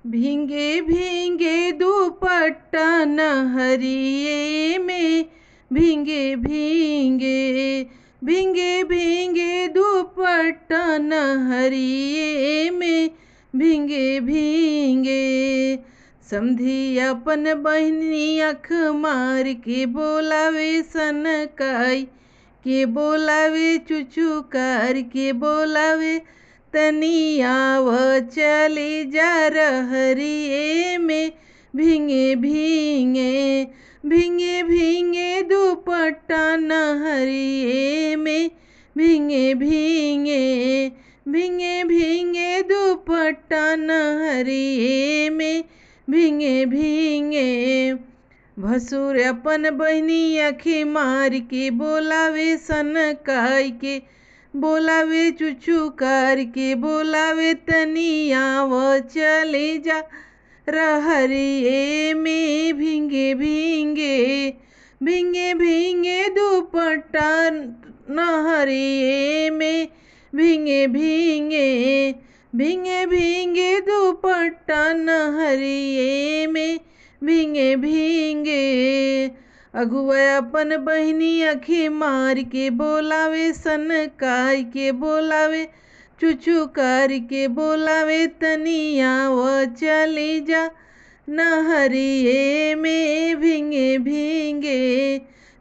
भींगे भींगे दुपट्टा नहरिए में, भींगे भींगे भींगे भींगे दुपट्टा नहरिए में, भींगे भींगे। समधी अपन बहनी अख मार के बोलावे सनकाई के बोलावे, चुचुकार के बोलावे तनी आव चली जा रहरिए में, भींगे भींगे भींगे भींगे दुपट्टा नहरिए में, भींगे भींगे भींगे भींगे दुपट्टा नहरिए में, भींगे भींगे। भसुर अपन बहनी अखी मार के बोलावे सनकाई के बोलावे, चुचुकार के बोलावे तनी आव चले जा रहरिए में, भींगे भींगे भींगे भींगे दुपट्टा नहरिए में, भींगे भींगे भींगे भींगे दुपट्टा नहरिए में, भींगे भींगे। अगुआ अपन बहनी अखी मार के बोलावे सनकाई के बोलावे, चुचुकार के बोलावे तनी आव चली जा नहरिए में, भींगे भींगे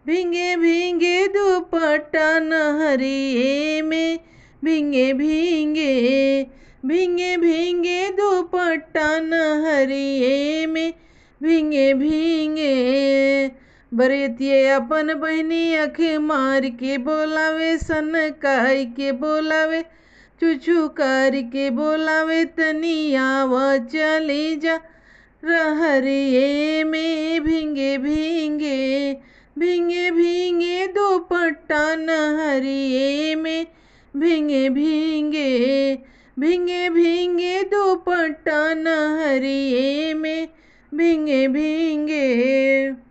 भींगे भींगे दुपट्टा नहरिए में, भींगे भींगे भींगे भींगे दुपट्टा नहरिए में, भींगे भींगे। बरियतिये अपन बहनी अखे मार के बोलावे सनकाई के बोलावे, चुचुकार के बोलावे तनी आव चली जा रहरिए में, भींगे भींगे भींगे भींगे दुपट्टा नहरिए में, भींगे भींगे भींगे भींगे दुपट्टा नहरिए में, भींगे भींगे।